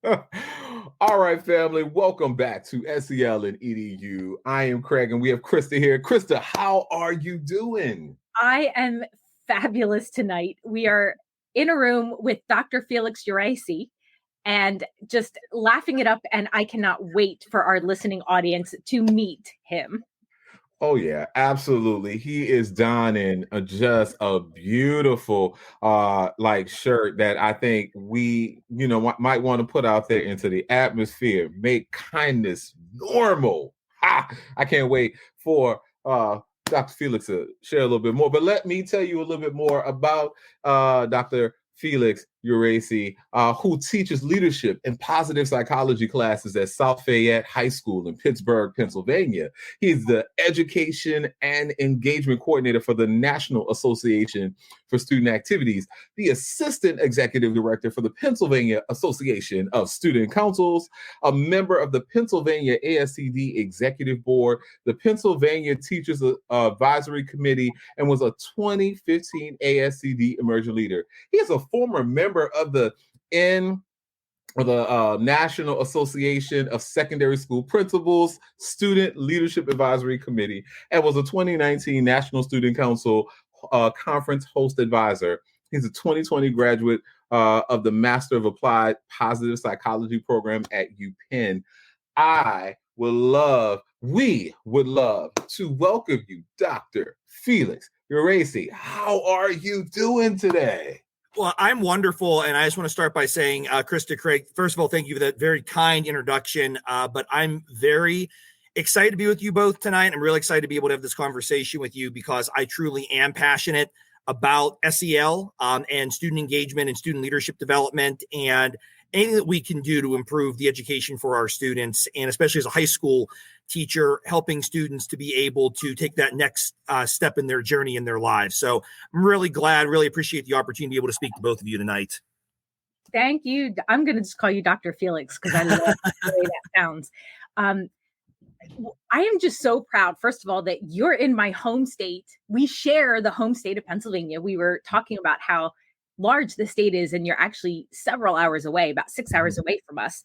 All right, family, welcome back to SEL and EDU. I am Craig, and we have Krista here. Krista, how are you doing? I am fabulous tonight. We are in a room with Dr. Felix Yerace and just laughing it up. And I cannot wait for our listening audience to meet him. Oh yeah, absolutely. He is donning just a beautiful like shirt that I think we, might want to put out there into the atmosphere. Make kindness normal. I can't wait for Dr. Felix to share a little bit more. But let me tell you a little bit more about Dr. Felix Yerace, who teaches leadership and positive psychology classes at South Fayette High School in Pittsburgh, Pennsylvania. He's the education and engagement coordinator for the National Association for Student Activities, the assistant executive director for the Pennsylvania Association of Student Councils, a member of the Pennsylvania ASCD Executive Board, the Pennsylvania Teachers Advisory Committee, and was a 2015 ASCD Emerging Leader. He is a former member of the National Association of Secondary School Principals Student Leadership Advisory Committee, and was a 2019 National Student Council Conference Host Advisor. He's a 2020 graduate of the Master of Applied Positive Psychology program at UPenn. We would love to welcome you, Dr. Felix Yerace. How are you doing today? Well, I'm wonderful, and I just want to start by saying, Krista, Craig, first of all, thank you for that very kind introduction, but I'm very excited to be with you both tonight. I'm really excited to be able to have this conversation with you because I truly am passionate about SEL and student engagement and student leadership development and anything that we can do to improve the education for our students, and especially as a high school teacher, helping students to be able to take that next step in their journey in their lives. So I'm really glad, really appreciate the opportunity to be able to speak to both of you tonight. Thank you. I'm going to just call you Dr. Felix because I love the way that sounds. I am just so proud, first of all, that you're in my home state. We share the home state of Pennsylvania. We were talking about how large the state is, and you're actually several hours away, about 6 hours away from us,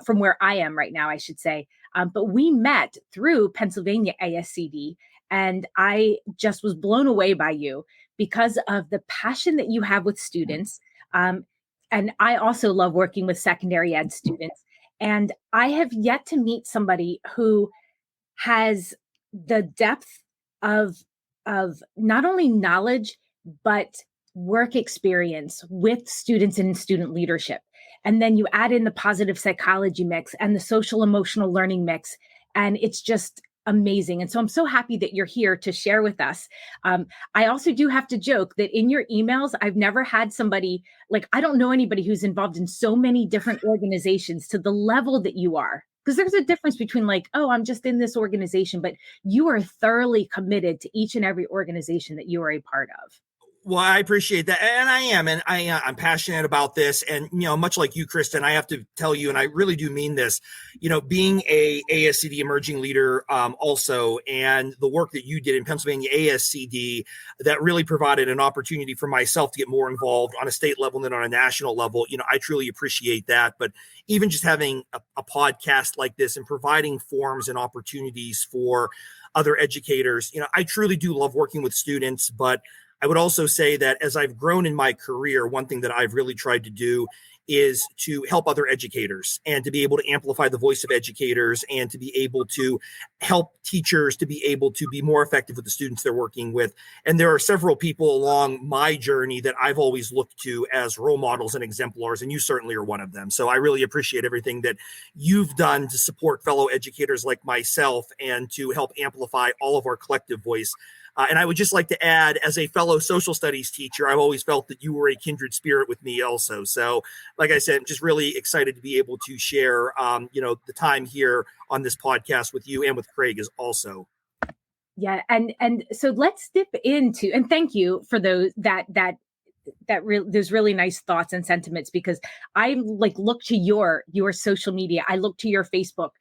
from where I am right now, I should say. But we met through Pennsylvania ASCD, and I just was blown away by you because of the passion that you have with students. And I also love working with secondary ed students. And I have yet to meet somebody who has the depth of not only knowledge, but work experience with students and student leadership. And then you add in the positive psychology mix and the social emotional learning mix. And it's just amazing. And so I'm so happy that you're here to share with us. I also do have to joke that in your emails, I've never had somebody, like, I don't know anybody who's involved in so many different organizations to the level that you are. Because there's a difference between like, oh, I'm just in this organization, but you are thoroughly committed to each and every organization that you are a part of. Well, I appreciate that. And I am, and I'm passionate about this. And, much like you, Kristen, I have to tell you, and I really do mean this, being a ASCD emerging leader also, and the work that you did in Pennsylvania ASCD, that really provided an opportunity for myself to get more involved on a state level than on a national level. I truly appreciate that. But even just having a podcast like this and providing forums and opportunities for other educators, I truly do love working with students, but I would also say that as I've grown in my career, one thing that I've really tried to do is to help other educators and to be able to amplify the voice of educators and to be able to help teachers to be able to be more effective with the students they're working with. And there are several people along my journey that I've always looked to as role models and exemplars, and you certainly are one of them. So I really appreciate everything that you've done to support fellow educators like myself and to help amplify all of our collective voice. And I would just like to add, as a fellow social studies teacher, I've always felt that you were a kindred spirit with me also. So, like I said, I'm just really excited to be able to share, the time here on this podcast with you and with Craig is also. Yeah. And so let's dip into, and thank you for those that there's really nice thoughts and sentiments, because I like look to your social media. I look to your Facebook,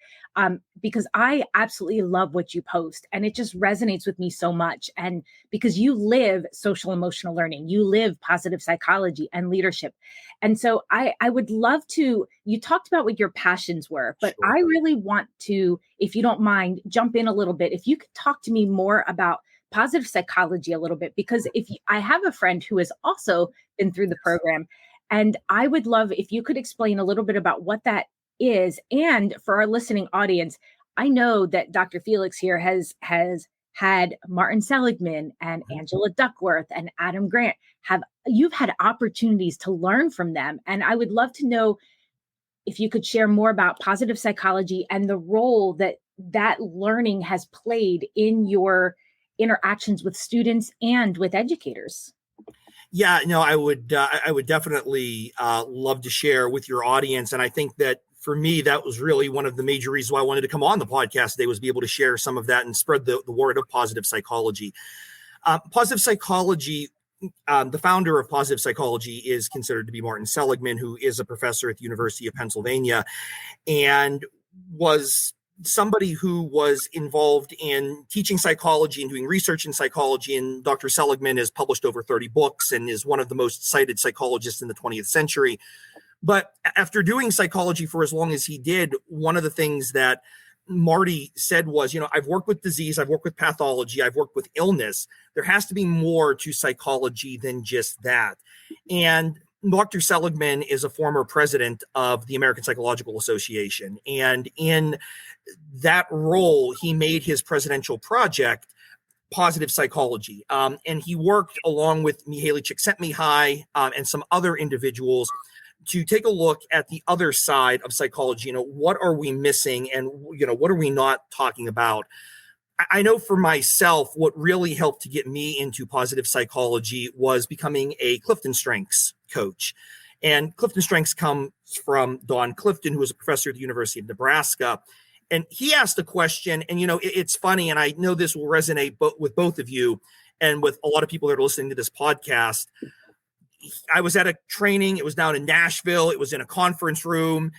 because I absolutely love what you post, and it just resonates with me so much. And because you live social emotional learning, you live positive psychology and leadership. And so I would love to, you talked about what your passions were, but Sure. I really want to, if you don't mind, jump in a little bit. If you could talk to me more about positive psychology a little bit, because I have a friend who has also been through the program, and I would love if you could explain a little bit about what that is. And for our listening audience, I know that Dr. Felix here has had Martin Seligman and Angela Duckworth and Adam Grant. You've had opportunities to learn from them, and I would love to know if you could share more about positive psychology and the role that learning has played in your interactions with students and with educators. Yeah, no, I would definitely love to share with your audience. And I think that for me, that was really one of the major reasons why I wanted to come on the podcast today, was be able to share some of that and spread the word of positive psychology. Positive psychology, the founder of positive psychology is considered to be Martin Seligman, who is a professor at the University of Pennsylvania and was somebody who was involved in teaching psychology and doing research in psychology. And Dr. Seligman has published over 30 books and is one of the most cited psychologists in the 20th century. But after doing psychology for as long as he did, one of the things that Marty said was, I've worked with disease, I've worked with pathology, I've worked with illness. There has to be more to psychology than just that. And Dr. Seligman is a former president of the American Psychological Association. And in that role, he made his presidential project positive psychology. And he worked along with Mihaly Csikszentmihalyi and some other individuals to take a look at the other side of psychology. What are we missing, and what are we not talking about? I know for myself, what really helped to get me into positive psychology was becoming a Clifton Strengths coach. And Clifton Strengths comes from Don Clifton, who was a professor at the University of Nebraska. And he asked a question, and it's funny, and I know this will resonate with both of you and with a lot of people that are listening to this podcast. I was at a training. It was down in Nashville. It was in a conference room,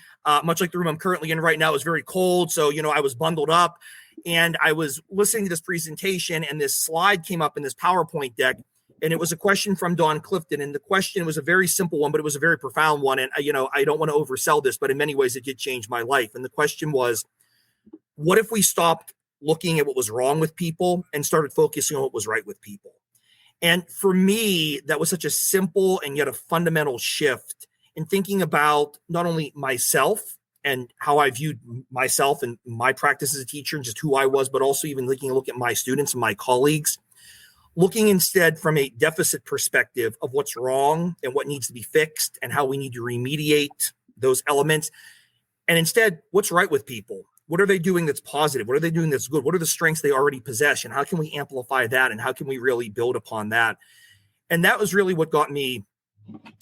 much like the room I'm currently in right now. It was very cold. So, I was bundled up, and I was listening to this presentation, and this slide came up in this PowerPoint deck, and it was a question from Don Clifton. And the question was a very simple one, but it was a very profound one. And, I don't want to oversell this, but in many ways it did change my life. And the question was, what if we stopped looking at what was wrong with people and started focusing on what was right with people? And for me, that was such a simple and yet a fundamental shift in thinking about not only myself and how I viewed myself and my practice as a teacher and just who I was, but also even taking a look at my students and my colleagues, looking instead from a deficit perspective of what's wrong and what needs to be fixed and how we need to remediate those elements. And instead, what's right with people? What are they doing that's positive? What are they doing that's good? What are the strengths they already possess? And how can we amplify that? And how can we really build upon that? And that was really what got me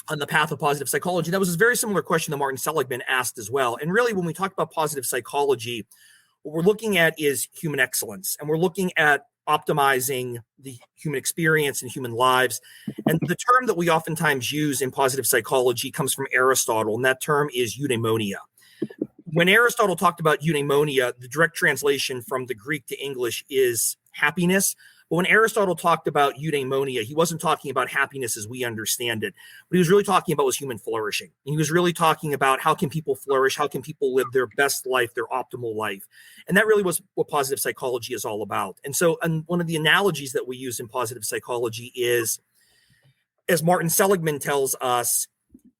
on the path of positive psychology. That was a very similar question that Martin Seligman asked as well. And really, when we talk about positive psychology, what we're looking at is human excellence. And we're looking at optimizing the human experience and human lives. And the term that we oftentimes use in positive psychology comes from Aristotle, and that term is eudaimonia. When Aristotle talked about eudaimonia, the direct translation from the Greek to English is happiness. But when Aristotle talked about eudaimonia, he wasn't talking about happiness as we understand it. What he was really talking about was human flourishing. And he was really talking about how can people flourish? How can people live their best life, their optimal life? And that really was what positive psychology is all about. And so one of the analogies that we use in positive psychology is, as Martin Seligman tells us,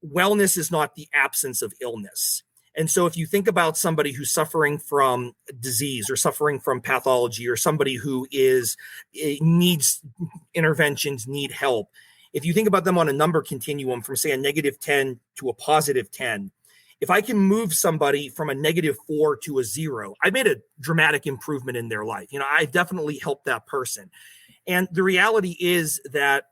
wellness is not the absence of illness. And so if you think about somebody who's suffering from disease or suffering from pathology, or somebody who needs interventions, need help, if you think about them on a number continuum from, say, a -10 to a +10, if I can move somebody from a -4 to a 0, I made a dramatic improvement in their life. I definitely helped that person. And the reality is that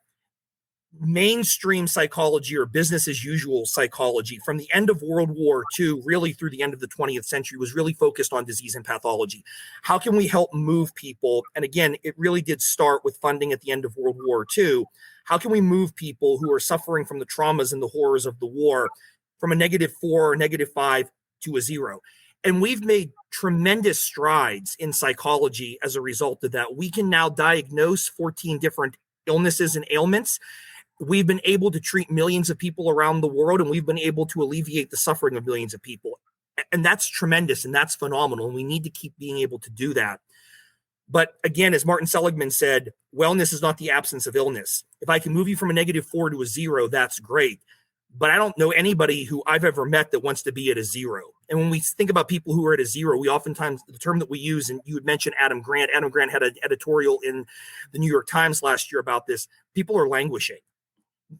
mainstream psychology or business as usual psychology from the end of World War II, really through the end of the 20th century, was really focused on disease and pathology. How can we help move people? And again, it really did start with funding at the end of World War II. How can we move people who are suffering from the traumas and the horrors of the war from a -4 or -5 to a 0? And we've made tremendous strides in psychology as a result of that. We can now diagnose 14 different illnesses and ailments. We've been able to treat millions of people around the world, and we've been able to alleviate the suffering of millions of people. And that's tremendous, and that's phenomenal. And we need to keep being able to do that. But again, as Martin Seligman said, wellness is not the absence of illness. If I can move you from a -4 to a 0, that's great. But I don't know anybody who I've ever met that wants to be at a 0. And when we think about people who are at a 0, we oftentimes, the term that we use, and you had mentioned Adam Grant. Adam Grant had an editorial in the New York Times last year about this. People are languishing.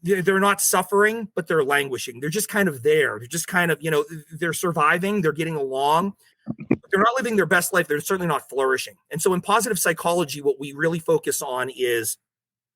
They're not suffering, but they're languishing. They're just kind of there. They're just kind of, they're surviving. They're getting along. They're not living their best life. They're certainly not flourishing. And so in positive psychology, what we really focus on is,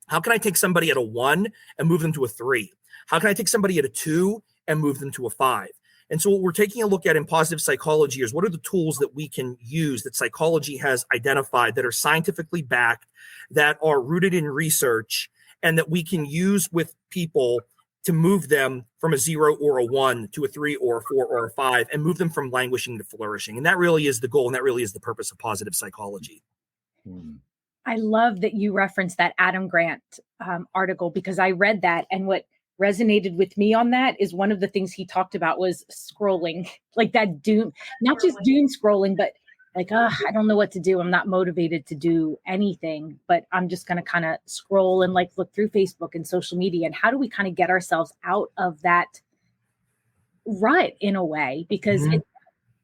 how can I take somebody at a 1 and move them to a 3? How can I take somebody at a 2 and move them to a 5? And so what we're taking a look at in positive psychology is, what are the tools that we can use that psychology has identified that are scientifically backed, that are rooted in research, and that we can use with people to move them from a 0 or a 1 to a 3 or a 4 or a 5, and move them from languishing to flourishing. And that really is the goal, and that really is the purpose of positive psychology. I love that you referenced that Adam Grant article, because I read that, and what resonated with me on that is one of the things he talked about was scrolling, like that doom, not just doom scrolling, but like, I don't know what to do. I'm not motivated to do anything, but I'm just going to kind of scroll and like look through Facebook and social media. And how do we kind of get ourselves out of that rut in a way? Because it's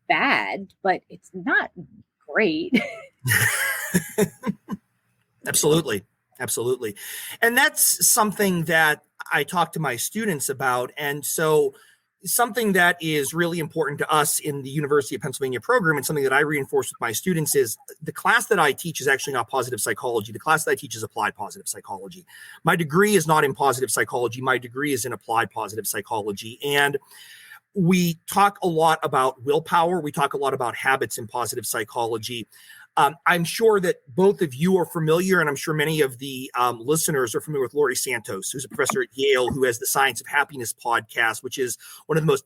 bad, but it's not great. Absolutely. Absolutely. And that's something that I talk to my students about. And so something that is really important to us in the University of Pennsylvania program, and something that I reinforce with my students, is the class that I teach is actually not positive psychology. The class that I teach is applied positive psychology. My degree is not in positive psychology. My degree is in applied positive psychology. And we talk a lot about willpower. We talk a lot about habits in positive psychology. I'm sure that both of you are familiar, and I'm sure many of the listeners are familiar with Laurie Santos, who's a professor at Yale, who has the Science of Happiness podcast, which is one of the most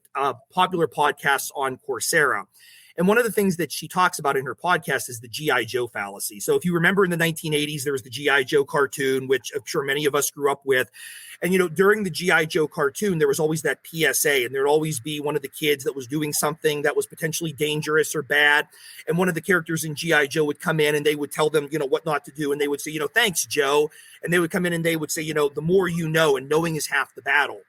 popular podcasts on Coursera. And one of the things that she talks about in her podcast is the G.I. Joe fallacy. So if you remember in the 1980s, there was the G.I. Joe cartoon, which I'm sure many of us grew up with. And, during the G.I. Joe cartoon, there was always that PSA, and there'd always be one of the kids that was doing something that was potentially dangerous or bad. And one of the characters in G.I. Joe would come in and they would tell them, what not to do. And they would say, thanks, Joe. And they would come in and they would say, the more you know, and knowing is half the battle.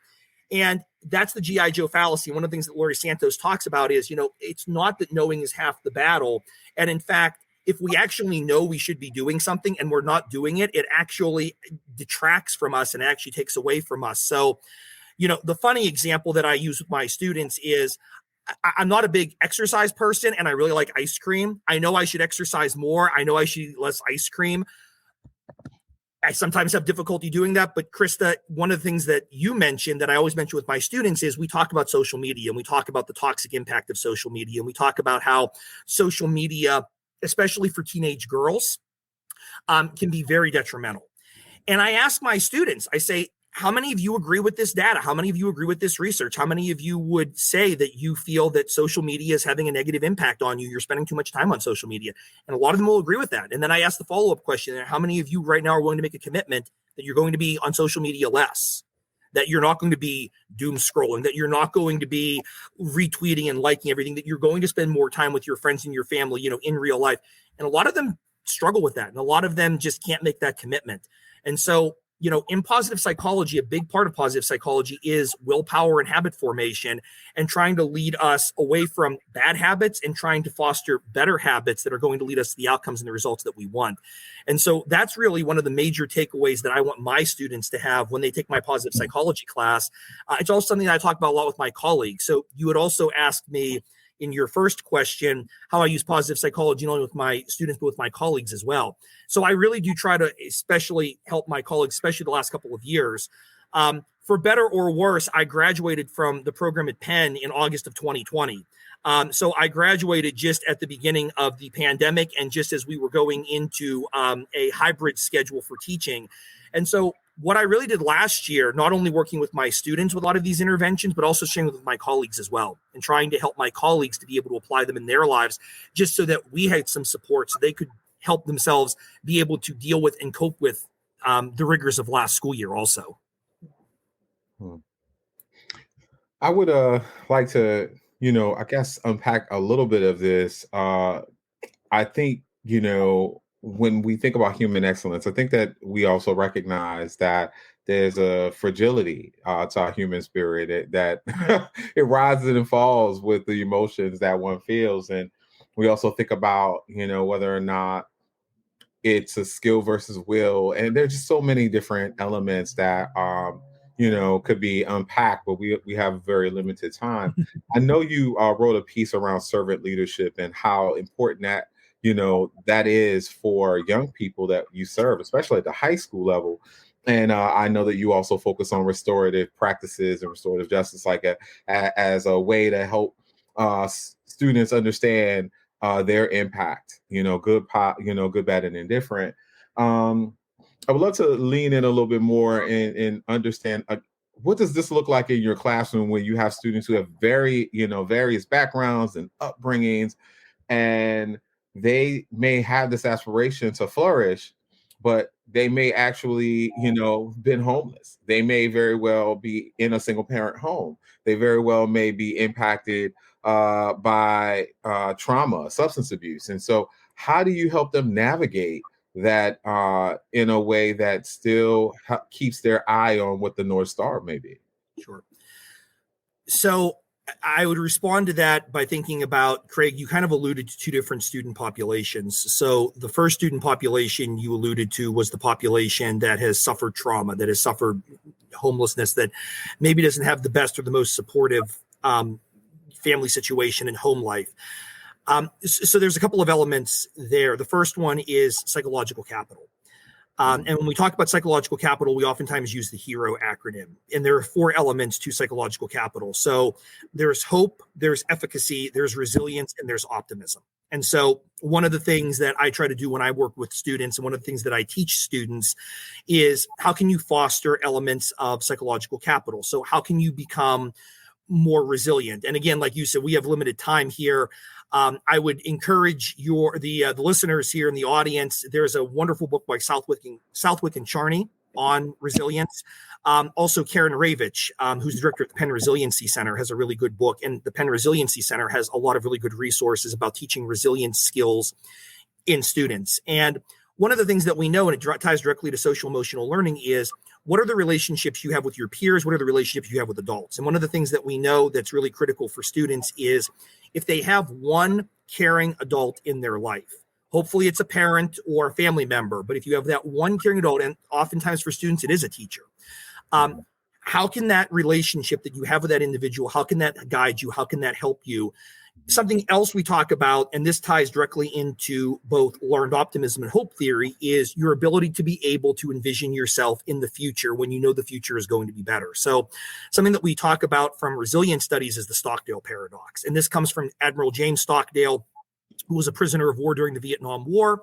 And that's the G.I. Joe fallacy. One of the things that Laurie Santos talks about is, it's not that knowing is half the battle. And in fact, if we actually know we should be doing something and we're not doing it, it actually detracts from us and actually takes away from us. So, the funny example that I use with my students is, I'm not a big exercise person, and I really like ice cream. I know I should exercise more. I know I should eat less ice cream. I sometimes have difficulty doing that. But Krista, one of the things that you mentioned that I always mention with my students is, we talk about social media, and we talk about the toxic impact of social media. And we talk about how social media, especially for teenage girls, can be very detrimental. And I ask my students, I say, how many of you agree with this data? How many of you agree with this research? How many of you would say that you feel that social media is having a negative impact on you? You're spending too much time on social media. And a lot of them will agree with that. And then I ask the follow-up question, how many of you right now are willing to make a commitment that you're going to be on social media less, that you're not going to be doom scrolling, that you're not going to be retweeting and liking everything, that you're going to spend more time with your friends and your family, in real life? And a lot of them struggle with that. And a lot of them just can't make that commitment. And so, in positive psychology, a big part of positive psychology is willpower and habit formation, and trying to lead us away from bad habits and trying to foster better habits that are going to lead us to the outcomes and the results that we want. And so that's really one of the major takeaways that I want my students to have when they take my positive psychology class. It's also something that I talk about a lot with my colleagues. So you would also ask me in your first question, how I use positive psychology, not only with my students, but with my colleagues as well. So I really do try to especially help my colleagues, especially the last couple of years, For better or worse, I graduated from the program at Penn in August of 2020. So I graduated just at the beginning of the pandemic and just as we were going into a hybrid schedule for teaching. And so what I really did last year, not only working with my students with a lot of these interventions, but also sharing with my colleagues as well, and trying to help my colleagues to be able to apply them in their lives, just so that we had some support so they could help themselves be able to deal with and cope with the rigors of last school year also. I would like to, I guess unpack a little bit of this. I think, when we think about human excellence, I think that we also recognize that there's a fragility to our human spirit that it rises and falls with the emotions that one feels. And we also think about, whether or not it's a skill versus will. And there's just so many different elements that, could be unpacked, but we have very limited time. I know you wrote a piece around servant leadership and how important that, that is for young people that you serve, especially at the high school level. And I know that you also focus on restorative practices and restorative justice, like as a way to help students understand their impact, good, good, bad, and indifferent. I would love to lean in a little bit more and understand what does this look like in your classroom when you have students who have various backgrounds and upbringings, and they may have this aspiration to flourish, but they may actually, been homeless. They may very well be in a single parent home. They very well may be impacted by trauma, substance abuse. And so how do you help them navigate that in a way that still keeps their eye on what the North Star may be? Sure. So I would respond to that by thinking about, Craig, you kind of alluded to two different student populations. So the first student population you alluded to was the population that has suffered trauma, that has suffered homelessness, that maybe doesn't have the best or the most supportive family situation and home life. So there's a couple of elements there. The first one is psychological capital. And when we talk about psychological capital, we oftentimes use the HERO acronym. And there are 4 elements to psychological capital. So there's hope, there's efficacy, there's resilience, and there's optimism. And so one of the things that I try to do when I work with students, and one of the things that I teach students, is how can you foster elements of psychological capital? So how can you become more resilient? And again, like you said, we have limited time here. I would encourage the listeners here in the audience. There's a wonderful book by Southwick and Charney on resilience. Also, Karen Ravitch, who's the director at the Penn Resiliency Center, has a really good book. And the Penn Resiliency Center has a lot of really good resources about teaching resilience skills in students. And one of the things that we know, and it ties directly to social emotional learning, is what are the relationships you have with your peers? What are the relationships you have with adults? And one of the things that we know that's really critical for students is if they have one caring adult in their life, hopefully it's a parent or a family member, but if you have that one caring adult, and oftentimes for students, it is a teacher, how can that relationship that you have with that individual, how can that guide you? How can that help you? Something else we talk about, and this ties directly into both learned optimism and hope theory, is your ability to be able to envision yourself in the future when you know the future is going to be better. So something that we talk about from resilience studies is the Stockdale paradox. And this comes from Admiral James Stockdale, who was a prisoner of war during the Vietnam War.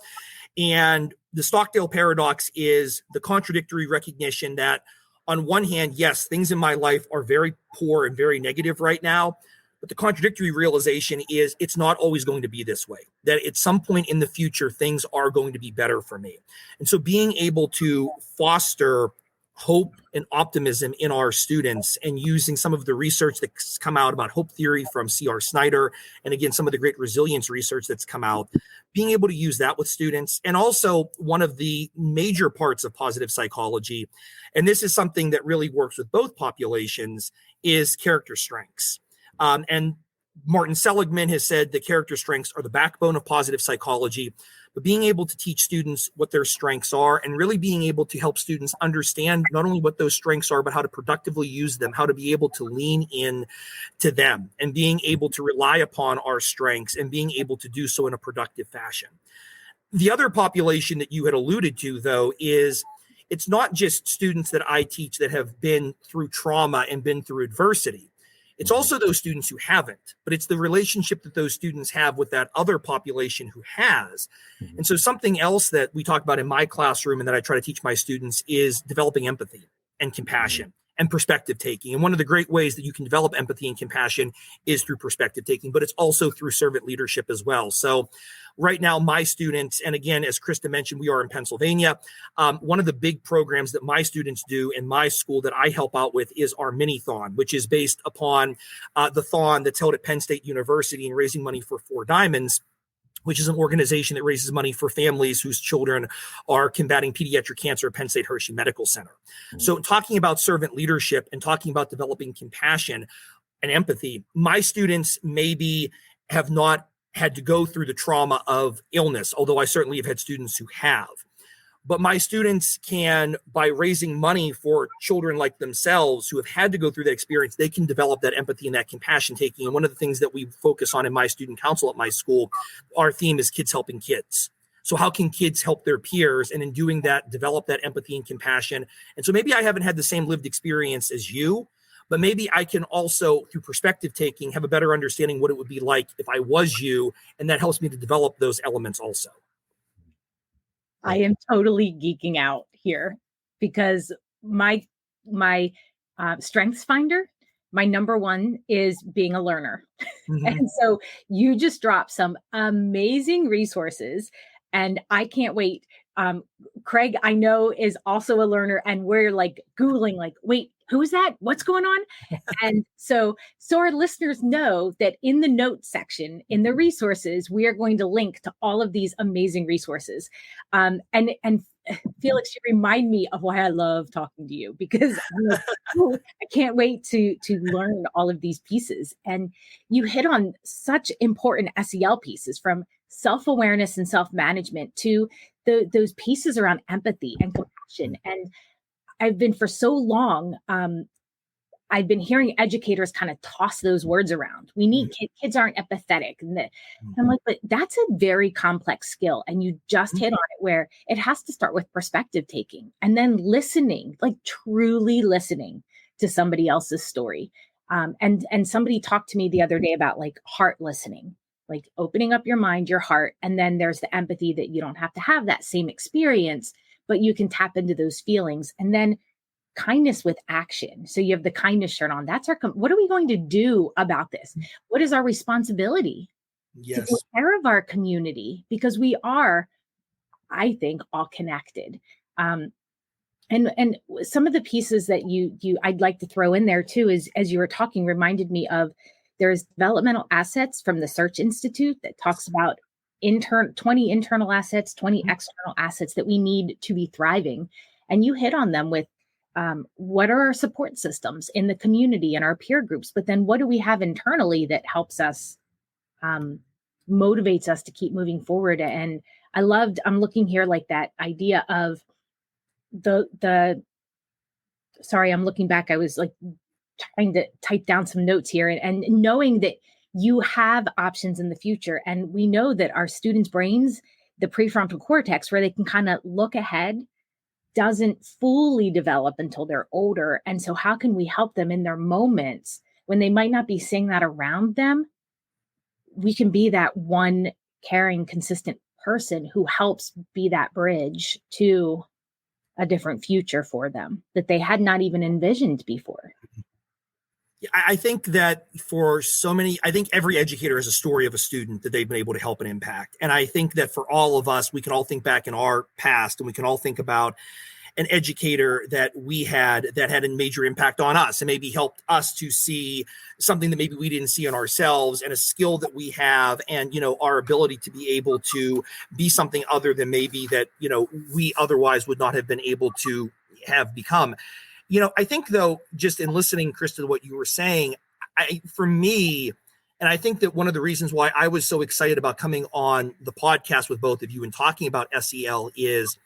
And the Stockdale paradox is the contradictory recognition that on one hand, yes, things in my life are very poor and very negative right now. But the contradictory realization is it's not always going to be this way, that at some point in the future, things are going to be better for me. And so being able to foster hope and optimism in our students, and using some of the research that's come out about hope theory from C.R. Snyder, and again, some of the great resilience research that's come out, being able to use that with students. And also one of the major parts of positive psychology, and this is something that really works with both populations, is character strengths. And Martin Seligman has said that character strengths are the backbone of positive psychology, but being able to teach students what their strengths are, and really being able to help students understand not only what those strengths are, but how to productively use them, how to be able to lean in to them, and being able to rely upon our strengths and being able to do so in a productive fashion. The other population that you had alluded to, though, is it's not just students that I teach that have been through trauma and been through adversity. It's also those students who haven't, but it's the relationship that those students have with that other population who has. And so something else that we talk about in my classroom and that I try to teach my students is developing empathy and compassion and perspective taking. And one of the great ways that you can develop empathy and compassion is through perspective taking, but it's also through servant leadership as well. So right now, my students, and again, as Krista mentioned, we are in Pennsylvania. One of the big programs that my students do in my school that I help out with is our mini-thon, which is based upon the thon that's held at Penn State University and raising money for Four Diamonds, which is an organization that raises money for families whose children are combating pediatric cancer at Penn State Hershey Medical Center. So talking about servant leadership and talking about developing compassion and empathy, my students maybe have not had to go through the trauma of illness, although I certainly have had students who have. But my students can, by raising money for children like themselves who have had to go through that experience, they can develop that empathy and that compassion taking. And one of the things that we focus on in my student council at my school, our theme is kids helping kids. So how can kids help their peers? And in doing that, develop that empathy and compassion. And so maybe I haven't had the same lived experience as you, but maybe I can also, through perspective taking, have a better understanding what it would be like if I was you. And that helps me to develop those elements also. I am totally geeking out here because my strengths finder, my number one is being a learner. And so you just dropped some amazing resources and I can't wait. Craig, I know, is also a learner and we're like Googling like, wait, who is that? What's going on? And so our listeners know that in the notes section, in the resources, we are going to link to all of these amazing resources. And Felix, you remind me of why I love talking to you because I'm like, oh, I can't wait to learn all of these pieces. And you hit on such important SEL pieces, from self-awareness and self-management to those pieces around empathy and compassion. And I've been for so long, I've been hearing educators kind of toss those words around. We need kids aren't empathetic. And I'm like, but that's a very complex skill. And you just hit on it where it has to start with perspective taking and then listening, like truly listening to somebody else's story. And somebody talked to me the other day about like heart listening, like opening up your mind, your heart. And then there's the empathy that you don't have to have that same experience, but you can tap into those feelings. And then kindness with action. So you have the kindness shirt on. That's what are we going to do about this? What is our responsibility to take care of our community? Because we are, I think, all connected. And some of the pieces that I'd like to throw in there too, is as you were talking, reminded me of there's developmental assets from the Search Institute that talks about 20 internal assets, 20 external assets that we need to be thriving. And you hit on them with what are our support systems in the community and our peer groups, but then what do we have internally that helps us, motivates us to keep moving forward. And I'm looking here like that idea of sorry, I'm looking back. I was like trying to type down some notes here and knowing that you have options in the future. And we know that our students' brains, the prefrontal cortex, where they can kind of look ahead, doesn't fully develop until they're older. And so how can we help them in their moments when they might not be seeing that around them? We can be that one caring, consistent person who helps be that bridge to a different future for them that they had not even envisioned before. I think that I think every educator has a story of a student that they've been able to help and impact. And I think that for all of us, we can all think back in our past and we can all think about an educator that we had that had a major impact on us and maybe helped us to see something that maybe we didn't see in ourselves, and a skill that we have, and, our ability to be able to be something other than maybe that, we otherwise would not have been able to have become. I think, though, just in listening, Krista, to what you were saying, for me, and I think that one of the reasons why I was so excited about coming on the podcast with both of you and talking about SEL is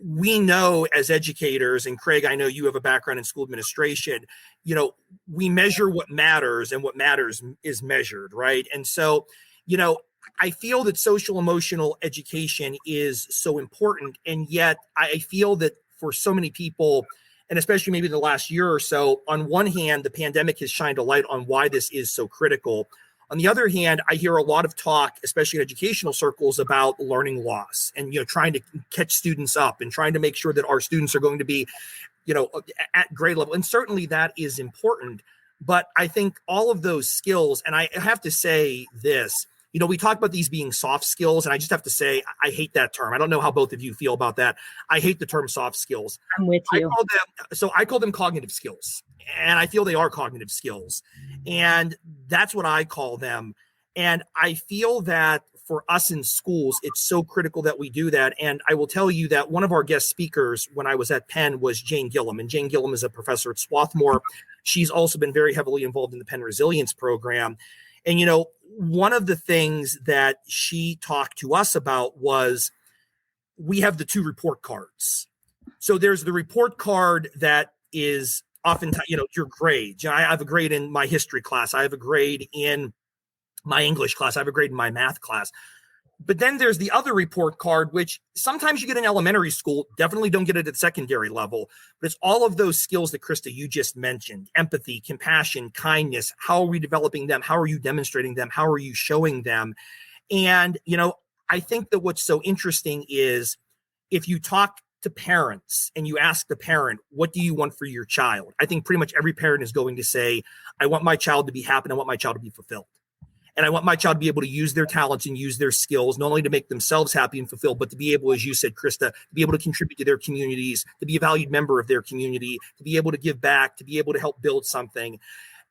we know as educators, and Craig, I know you have a background in school administration, we measure what matters, and what matters is measured, right? And so, I feel that social emotional education is so important. And yet I feel that for so many people, and especially maybe the last year or so, on one hand, the pandemic has shined a light on why this is so critical. On the other hand, I hear a lot of talk, especially in educational circles, about learning loss and, trying to catch students up and trying to make sure that our students are going to be, at grade level. And certainly that is important. But I think all of those skills, and I have to say this, we talk about these being soft skills, and I just have to say, I hate that term. I don't know how both of you feel about that. I hate the term soft skills. I'm with you. I call them cognitive skills, and I feel they are cognitive skills. And that's what I call them. And I feel that for us in schools, it's so critical that we do that. And I will tell you that one of our guest speakers when I was at Penn was Jane Gillum. And Jane Gillum is a professor at Swarthmore. She's also been very heavily involved in the Penn Resilience Program. And, one of the things that she talked to us about was we have the two report cards. So there's the report card that is oftentimes, your grades. I have a grade in my history class. I have a grade in my English class. I have a grade in my math class. But then there's the other report card, which sometimes you get in elementary school, definitely don't get it at secondary level. But it's all of those skills that, Krista, you just mentioned: empathy, compassion, kindness. How are we developing them? How are you demonstrating them? How are you showing them? And, I think that what's so interesting is if you talk to parents and you ask the parent, what do you want for your child? I think pretty much every parent is going to say, I want my child to be happy, and I want my child to be fulfilled. And I want my child to be able to use their talents and use their skills, not only to make themselves happy and fulfilled, but to be able, as you said, Krista, to be able to contribute to their communities, to be a valued member of their community, to be able to give back, to be able to help build something.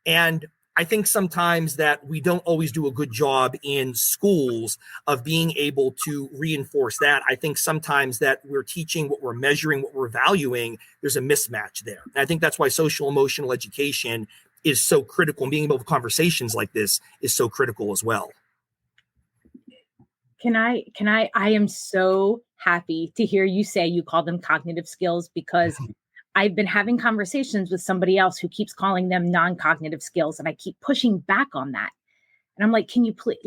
And I think sometimes that we don't always do a good job in schools of being able to reinforce that. I think sometimes that we're teaching what we're measuring, what we're valuing, there's a mismatch there. And I think that's why social emotional education is so critical, and being able to have conversations like this is so critical as well. I am so happy to hear you say you call them cognitive skills, because I've been having conversations with somebody else who keeps calling them non-cognitive skills, and I keep pushing back on that. And I'm like, can you please,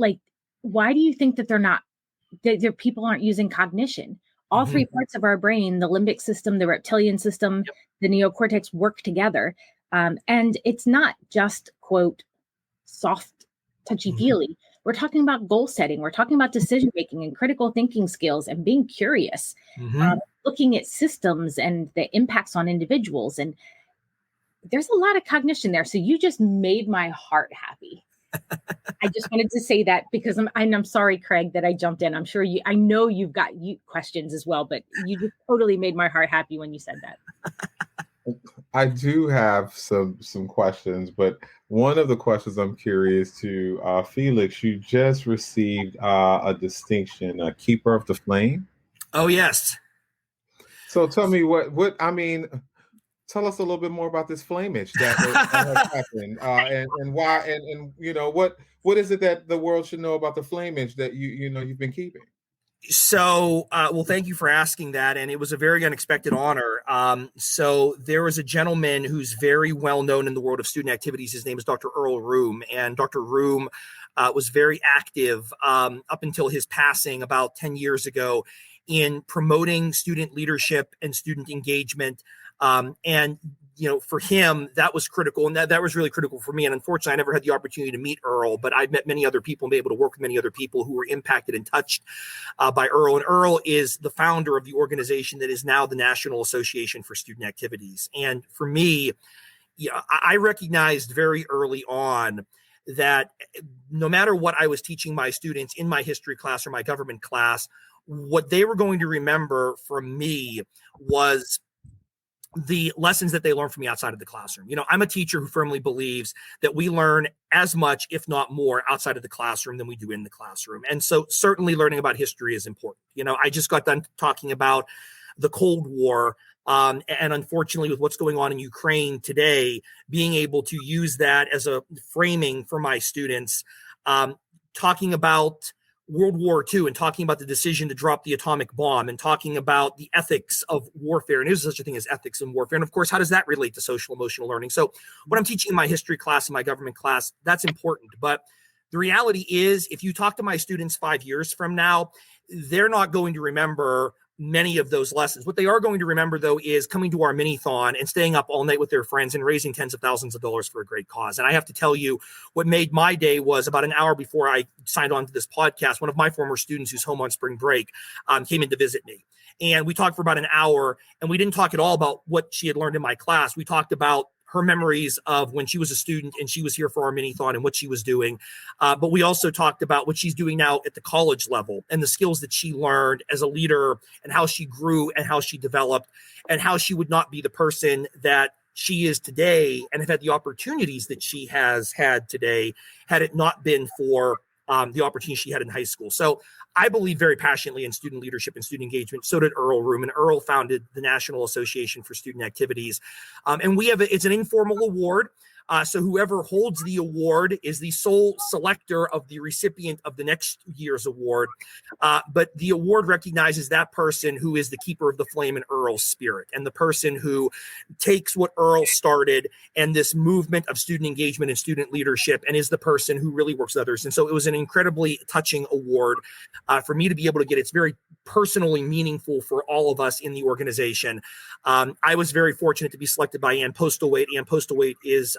why do you think that that people aren't using cognition? All three parts of our brain, the limbic system, the reptilian system, the neocortex, work together. And it's not just, quote, soft, touchy-feely. We're talking about goal setting. We're talking about decision-making and critical thinking skills and being curious, looking at systems and the impacts on individuals. And there's a lot of cognition there. So you just made my heart happy. I just wanted to say that, because I'm sorry, Craig, that I jumped in. I'm sure I know you've got questions as well, but you just totally made my heart happy when you said that. I do have some questions, but one of the questions I'm curious to, Felix, you just received a distinction, a Keeper of the Flame. Oh, yes. So tell me tell us a little bit more about this flameage that has happened, and why, and what is it that the world should know about the flameage that you've been keeping? So, well, thank you for asking that. And it was a very unexpected honor. So there was a gentleman who's very well known in the world of student activities. His name is Dr. Earl Room. And Dr. Room was very active up until his passing about 10 years ago in promoting student leadership and student engagement. And for him, that was critical. And that was really critical for me. And unfortunately, I never had the opportunity to meet Earl, but I've met many other people and been able to work with many other people who were impacted and touched by Earl. And Earl is the founder of the organization that is now the National Association for Student Activities. And for me, I recognized very early on that no matter what I was teaching my students in my history class or my government class, what they were going to remember from me was the lessons that they learn from me outside of the classroom. I'm a teacher who firmly believes that we learn as much, if not more, outside of the classroom than we do in the classroom. And so certainly learning about history is important. I just got done talking about the Cold War. And unfortunately, with what's going on in Ukraine today, being able to use that as a framing for my students, talking about World War II and talking about the decision to drop the atomic bomb and talking about the ethics of warfare. And there's such a thing as ethics in warfare. And of course, how does that relate to social emotional learning? So what I'm teaching in my history class and my government class, that's important. But the reality is, if you talk to my students 5 years from now, they're not going to remember many of those lessons. What they are going to remember, though, is coming to our mini-thon and staying up all night with their friends and raising tens of thousands of dollars for a great cause. And I have to tell you, what made my day was about an hour before I signed on to this podcast, one of my former students who's home on spring break came in to visit me. And we talked for about an hour, and we didn't talk at all about what she had learned in my class. We talked about her memories of when she was a student and she was here for our mini-thon and what she was doing. But we also talked about what she's doing now at the college level and the skills that she learned as a leader and how she grew and how she developed and how she would not be the person that she is today and have had the opportunities that she has had today had it not been for the opportunity she had in high school. So I believe very passionately in student leadership and student engagement. So did Earl Room, and Earl founded the National Association for Student Activities. And we have it's an informal award. So whoever holds the award is the sole selector of the recipient of the next year's award. But the award recognizes that person who is the keeper of the flame in Earl's spirit, and the person who takes what Earl started and this movement of student engagement and student leadership and is the person who really works with others. And so it was an incredibly touching award for me to be able to get. It's very personally meaningful for all of us in the organization. I was very fortunate to be selected by Ann Postlethwaite. Ann Postlethwaite is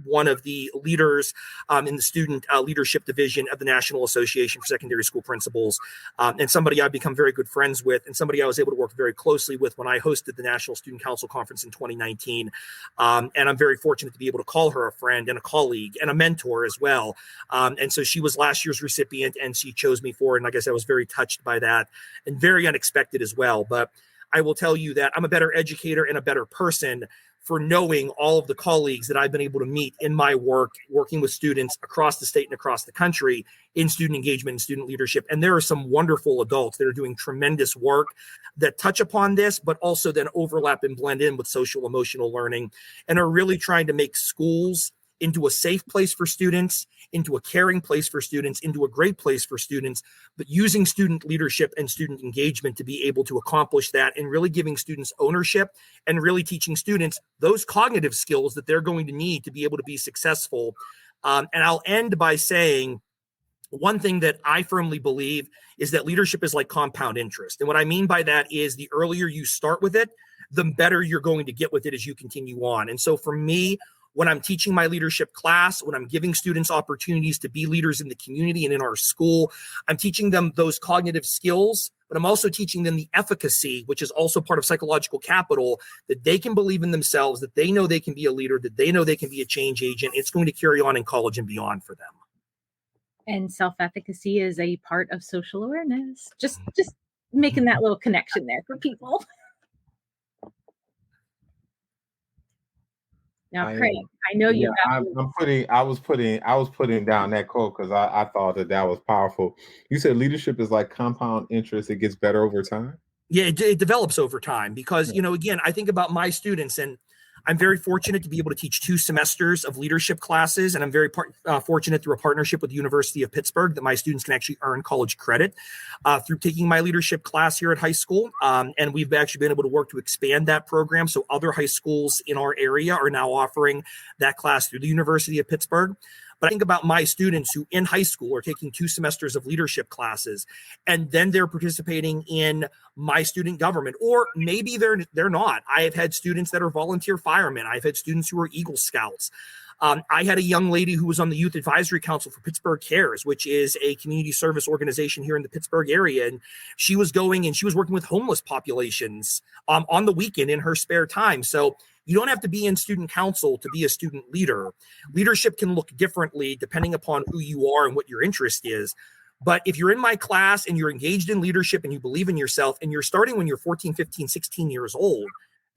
one of the leaders in the student leadership division of the National Association for Secondary School Principals, and somebody I've become very good friends with, and somebody I was able to work very closely with when I hosted the National Student Council Conference in 2019. And I'm very fortunate to be able to call her a friend and a colleague and a mentor as well. And so she was last year's recipient, and she chose me for it. And like I said, I was very touched by that and very unexpected as well. But I will tell you that I'm a better educator and a better person for knowing all of the colleagues that I've been able to meet in my work, working with students across the state and across the country in student engagement and student leadership. And there are some wonderful adults that are doing tremendous work that touch upon this, but also then overlap and blend in with social emotional learning and are really trying to make schools into a safe place for students, into a caring place for students, into a great place for students, but using student leadership and student engagement to be able to accomplish that and really giving students ownership and really teaching students those cognitive skills that they're going to need to be able to be successful. And I'll end by saying one thing that I firmly believe is that leadership is like compound interest. And what I mean by that is the earlier you start with it, the better you're going to get with it as you continue on. And so for me, when I'm teaching my leadership class, when I'm giving students opportunities to be leaders in the community and in our school, I'm teaching them those cognitive skills, but I'm also teaching them the efficacy, which is also part of psychological capital, that they can believe in themselves, that they know they can be a leader, that they know they can be a change agent. It's going to carry on in college and beyond for them. And self-efficacy is a part of social awareness. Just making that little connection there for people. Now, Craig, I know you. I was putting down that quote because I thought that was powerful. You said leadership is like compound interest; it gets better over time. Yeah, it develops over time because again, I think about my students, and I'm very fortunate to be able to teach 2 semesters of leadership classes, and I'm very fortunate through a partnership with the University of Pittsburgh that my students can actually earn college credit through taking my leadership class here at high school. And we've actually been able to work to expand that program. So other high schools in our area are now offering that class through the University of Pittsburgh. But I think about my students who in high school are taking 2 semesters of leadership classes, and then they're participating in my student government, or maybe they're not. I have had students that are volunteer firemen. I've had students who are Eagle Scouts. I had a young lady who was on the Youth Advisory Council for Pittsburgh Cares, which is a community service organization here in the Pittsburgh area. And she was going and she was working with homeless populations on the weekend in her spare time. So you don't have to be in student council to be a student leader. Leadership can look differently depending upon who you are and what your interest is. But if you're in my class and you're engaged in leadership and you believe in yourself and you're starting when you're 14, 15, 16 years old,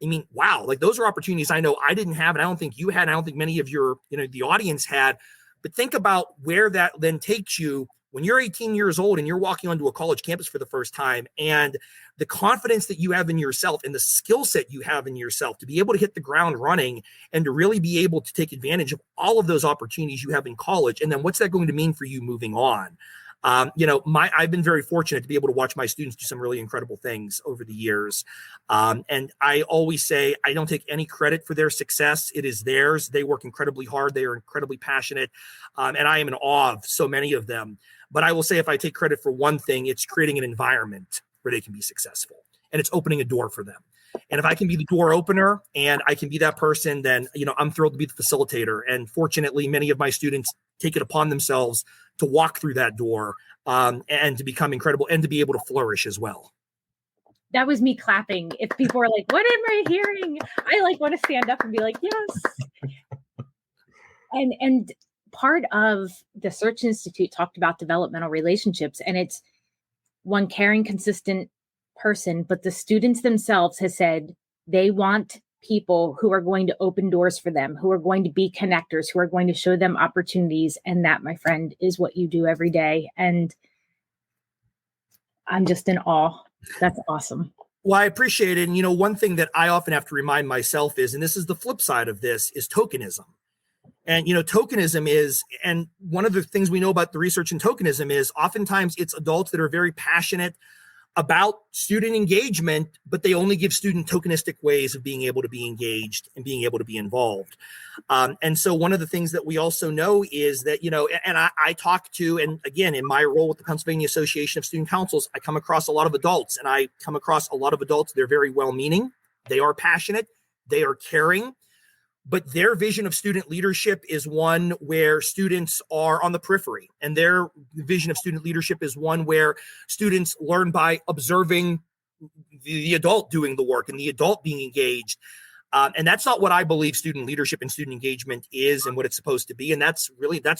I mean, wow, like those are opportunities I know I didn't have, and I don't think you had, I don't think many of your, the audience had. But think about where that then takes you when you're 18 years old and you're walking onto a college campus for the first time, and the confidence that you have in yourself and the skill set you have in yourself to be able to hit the ground running and to really be able to take advantage of all of those opportunities you have in college. And then what's that going to mean for you moving on? I've been very fortunate to be able to watch my students do some really incredible things over the years. And I always say, I don't take any credit for their success. It is theirs. They work incredibly hard. They are incredibly passionate. And I am in awe of so many of them. But I will say, if I take credit for one thing, it's creating an environment where they can be successful. and it's opening a door for them. And if I can be the door opener and I can be that person, then, I'm thrilled to be the facilitator. And fortunately, many of my students take it upon themselves to walk through that door and to become incredible and to be able to flourish as well. That was me clapping. If people are like, what am I hearing? I want to stand up and be like, yes. And part of the Search Institute talked about developmental relationships, and it's one caring, consistent person, but the students themselves has said they want people who are going to open doors for them, who are going to be connectors, who are going to show them opportunities. And that, my friend, is what you do every day. And I'm just in awe. That's awesome. Well, I appreciate it. And, one thing that I often have to remind myself is, and this is the flip side of this, is tokenism. And, tokenism is, and one of the things we know about the research in tokenism is oftentimes it's adults that are very passionate about student engagement, but they only give student tokenistic ways of being able to be engaged and being able to be involved. And so one of the things that we also know is that, and I talk to, and again, in my role with the Pennsylvania Association of Student Councils, I come across a lot of adults, and I come across a lot of adults. They're very well-meaning. They are passionate. They are caring. But their vision of student leadership is one where students are on the periphery. And their vision of student leadership is one where students learn by observing the adult doing the work and the adult being engaged. And that's not what I believe student leadership and student engagement is and what it's supposed to be. And that's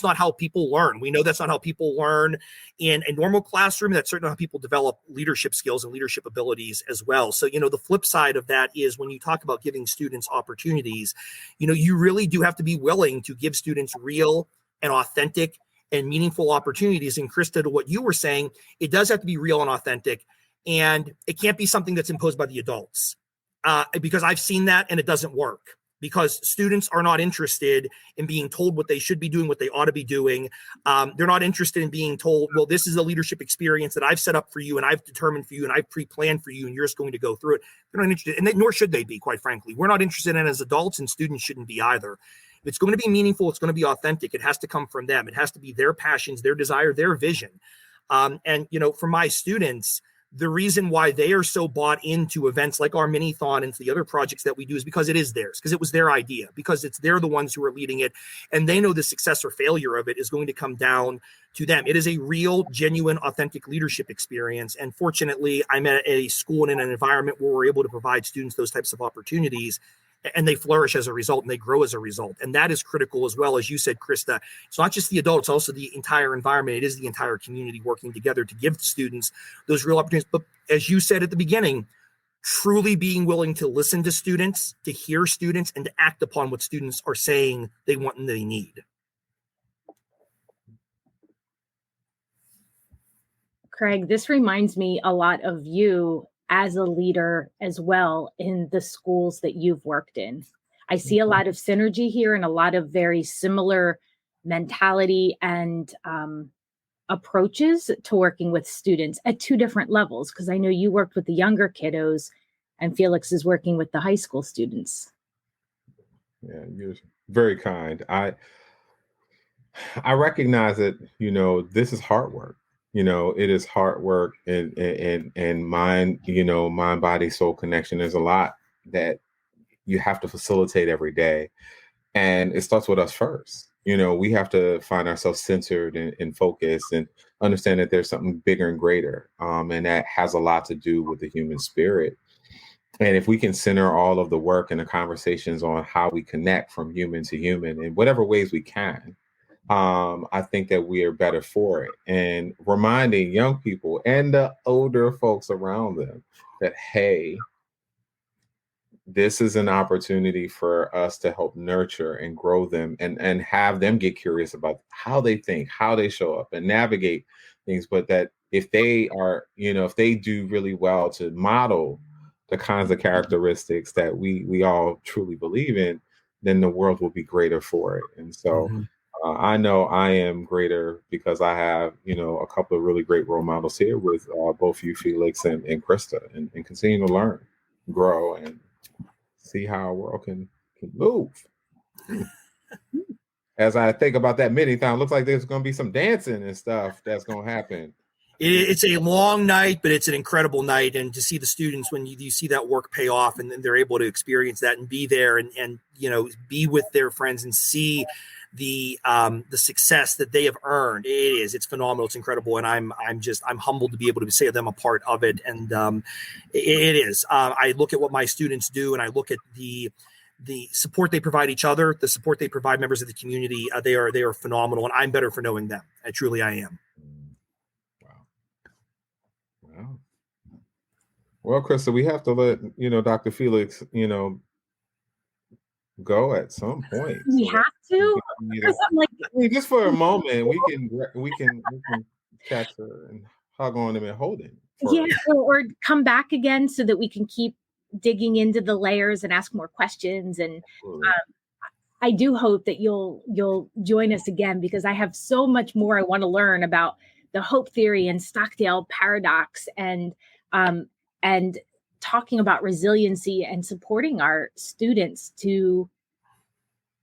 not how people learn. We know that's not how people learn in a normal classroom. That's certainly how people develop leadership skills and leadership abilities as well. So, the flip side of that is when you talk about giving students opportunities, you really do have to be willing to give students real and authentic and meaningful opportunities. And Krista, to what you were saying, it does have to be real and authentic. And it can't be something that's imposed by the adults. Because I've seen that and it doesn't work, because students are not interested in being told what they should be doing, what they ought to be doing. They're not interested in being told, well, this is a leadership experience that I've set up for you and I've determined for you and I've pre-planned for you and you're just going to go through it. They're not interested, and nor should they be, quite frankly. We're not interested in it as adults, and students shouldn't be either. If it's going to be meaningful, it's going to be authentic. It has to come from them. It has to be their passions, their desire, their vision. And for my students, the reason why they are so bought into events like our mini-thon and the other projects that we do is because it is theirs, because it was their idea, because they're the ones who are leading it, and they know the success or failure of it is going to come down to them. It is a real, genuine, authentic leadership experience. And fortunately, I'm at a school and in an environment where we're able to provide students those types of opportunities, and they flourish as a result and they grow as a result. And that is critical as well. As you said, Krista, it's not just the adults, also the entire environment. It is the entire community working together to give students those real opportunities. But as you said at the beginning, truly being willing to listen to students, to hear students, and to act upon what students are saying they want and they need. Craig, this reminds me a lot of you as a leader as well in the schools that you've worked in. I see a lot of synergy here and a lot of very similar mentality and approaches to working with students at two different levels, because I know you worked with the younger kiddos and Felix is working with the high school students. Yeah, you're very kind. I recognize that, this is hard work. It is hard work and mind, mind, body, soul connection. There's a lot that you have to facilitate every day. And it starts with us first. We have to find ourselves centered and focused and understand that there's something bigger and greater. And that has a lot to do with the human spirit. And if we can center all of the work and the conversations on how we connect from human to human in whatever ways we can, I think that we are better for it. And reminding young people and the older folks around them that, hey, this is an opportunity for us to help nurture and grow them and have them get curious about how they think, how they show up and navigate things. But that if they are, if they do really well to model the kinds of characteristics that we all truly believe in, then the world will be greater for it. And so I know I am greater because I have, a couple of really great role models here with both you, Felix, and Krista, and continue to learn, grow, and see how our world can move. As I think about that mini-thon, looks like there's going to be some dancing and stuff that's going to happen. It's a long night, but it's an incredible night. And to see the students, when you see that work pay off and then they're able to experience that and be there and be with their friends and see the success that they have earned, it's phenomenal. It's incredible. And I'm humbled to be able to say them a part of it. And it is. I look at what my students do and I look at the support they provide each other, the support they provide members of the community. They are phenomenal, and I'm better for knowing them. I am. Wow. Well, Krista, we have to let Dr. Felix, go at some point. We have to. Because I'm like, just for a moment, we can catch her and hug on him and hold him. Yeah, or come back again so that we can keep digging into the layers and ask more questions. And I do hope that you'll join us again, because I have so much more I want to learn about the hope theory and Stockdale paradox and talking about resiliency and supporting our students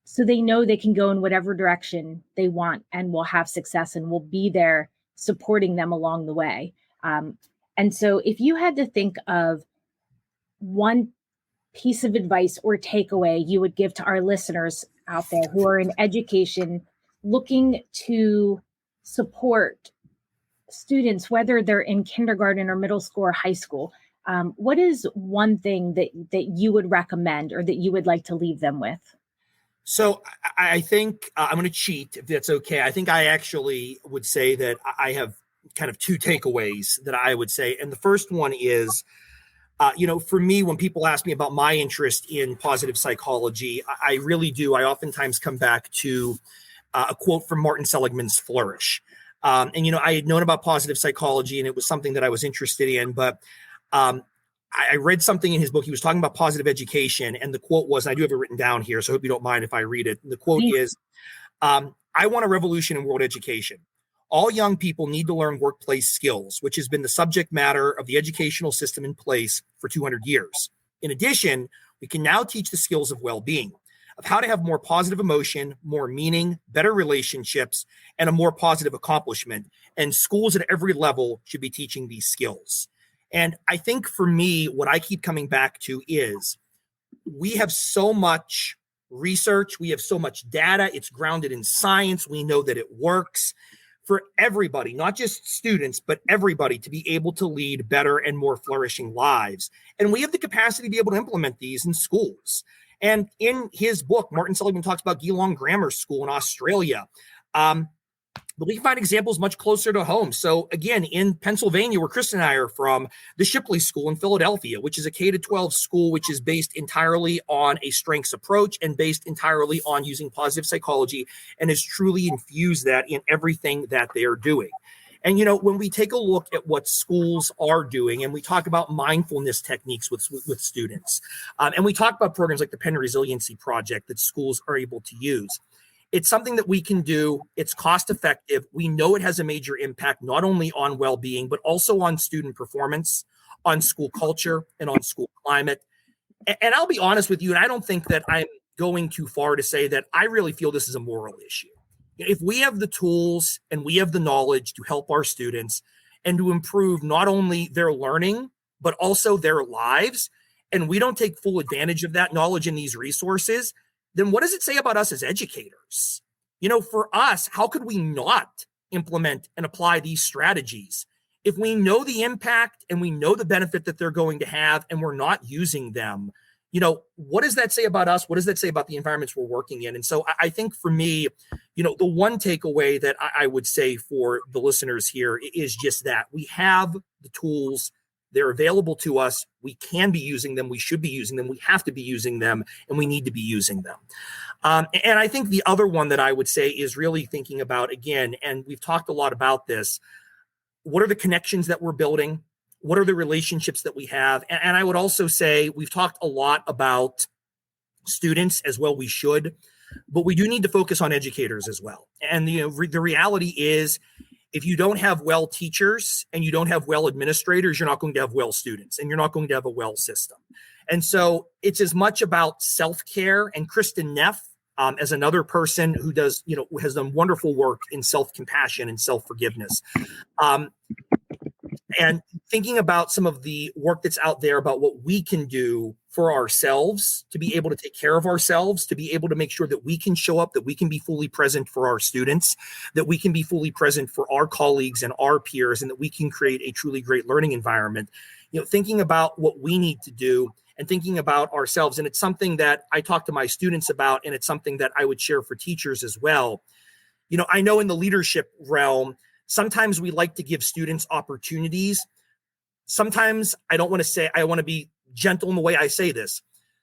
so they know they can go in whatever direction they want and will have success, and we'll be there supporting them along the way. And so if you had to think of one piece of advice or takeaway you would give to our listeners out there who are in education looking to support students, whether they're in kindergarten or middle school or high school, what is one thing that you would recommend or that you would like to leave them with? So I think I'm going to cheat, if that's okay. I think I actually would say that I have kind of two takeaways that I would say. And the first one is, for me, when people ask me about my interest in positive psychology, I really do. I oftentimes come back to a quote from Martin Seligman's Flourish. I had known about positive psychology and it was something that I was interested in, but I read something in his book. He was talking about positive education, and the quote was, and I do have it written down here, so I hope you don't mind if I read it. The quote is, I want a revolution in world education. All young people need to learn workplace skills, which has been the subject matter of the educational system in place for 200 years. In addition, we can now teach the skills of well-being, of how to have more positive emotion, more meaning, better relationships, and a more positive accomplishment. And schools at every level should be teaching these skills. And I think for me, what I keep coming back to is we have so much research, we have so much data, it's grounded in science, we know that it works for everybody, not just students, but everybody to be able to lead better and more flourishing lives. And we have the capacity to be able to implement these in schools. And in his book, Martin Seligman talks about Geelong Grammar School in Australia. But we can find examples much closer to home. So again, in Pennsylvania, where Kristen and I are from, the Shipley School in Philadelphia, which is a K-12 school, which is based entirely on a strengths approach and based entirely on using positive psychology, and has truly infused that in everything that they are doing. And, when we take a look at what schools are doing, and we talk about mindfulness techniques with students, and we talk about programs like the Penn Resiliency Project that schools are able to use, it's something that we can do. It's cost effective. We know it has a major impact, not only on well-being, but also on student performance, on school culture, and on school climate. And I'll be honest with you, and I don't think that I'm going too far to say that I really feel this is a moral issue. If we have the tools and we have the knowledge to help our students and to improve not only their learning, but also their lives, and we don't take full advantage of that knowledge and these resources, then what does it say about us as educators? For us, how could we not implement and apply these strategies if we know the impact and we know the benefit that they're going to have and we're not using them? What does that say about us? What does that say about the environments we're working in? And so I think for me, the one takeaway that I would say for the listeners here is just that we have the tools. They're available to us. We can be using them. We should be using them. We have to be using them, and we need to be using them. And I think the other one that I would say is really thinking about, again, and we've talked a lot about this, what are the connections that we're building? What are the relationships that we have? And I would also say we've talked a lot about students as well. We should, but we do need to focus on educators as well. And the reality is, if you don't have well teachers and you don't have well administrators, you're not going to have well students, and you're not going to have a well system. And so it's as much about self-care. And Kristen Neff, as another person who does, has done wonderful work in self-compassion and self-forgiveness. And thinking about some of the work that's out there about what we can do for ourselves to be able to take care of ourselves, to be able to make sure that we can show up, that we can be fully present for our students, that we can be fully present for our colleagues and our peers, and that we can create a truly great learning environment. Thinking about what we need to do and thinking about ourselves. And it's something that I talk to my students about, and it's something that I would share for teachers as well. I know in the leadership realm, sometimes we like to give students opportunities. Sometimes I want to be gentle in the way I say this.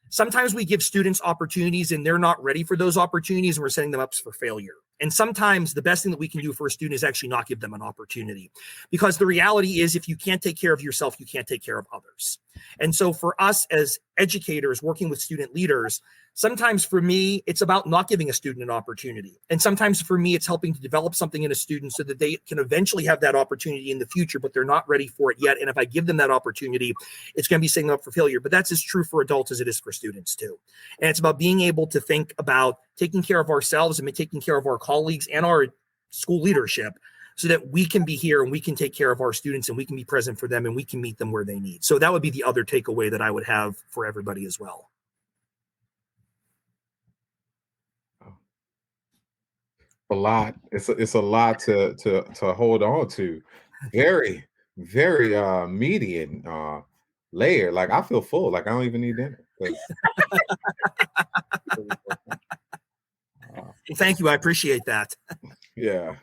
Sometimes we give students opportunities and they're not ready for those opportunities and we're setting them up for failure. And sometimes the best thing that we can do for a student is actually not give them an opportunity, because the reality is if you can't take care of yourself, you can't take care of others. And so for us as educators working with student leaders, sometimes for me, it's about not giving a student an opportunity. And sometimes for me, it's helping to develop something in a student so that they can eventually have that opportunity in the future, but they're not ready for it yet. And if I give them that opportunity, it's going to be setting them up for failure. But that's as true for adults as it is for students too. And it's about being able to think about taking care of ourselves and taking care of our colleagues and our school leadership so that we can be here and we can take care of our students and we can be present for them and we can meet them where they need. So that would be the other takeaway that I would have for everybody as well. A lot. It's a lot to hold on to. Very, very meaty and layered. Like I feel full. Like I don't even need dinner. Thank you. I appreciate that. Yeah.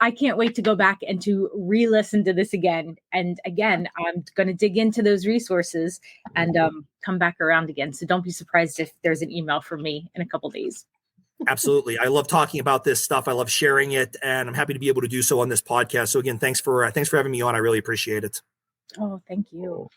I can't wait to go back and to re-listen to this again. And again, I'm going to dig into those resources and come back around again. So don't be surprised if there's an email from me in a couple days. Absolutely. I love talking about this stuff. I love sharing it, and I'm happy to be able to do so on this podcast. So again, thanks for having me on. I really appreciate it. Oh, thank you.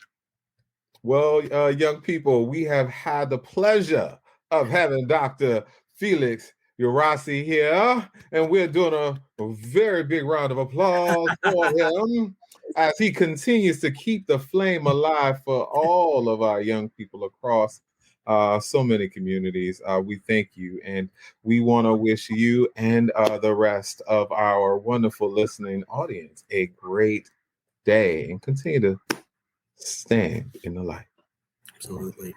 Well, young people, we have had the pleasure of having Dr. Felix Yerace here, and we're doing a very big round of applause for him as he continues to keep the flame alive for all of our young people across so many communities. We thank you, and we want to wish you and the rest of our wonderful listening audience a great day, and continue to stand in the light. Absolutely.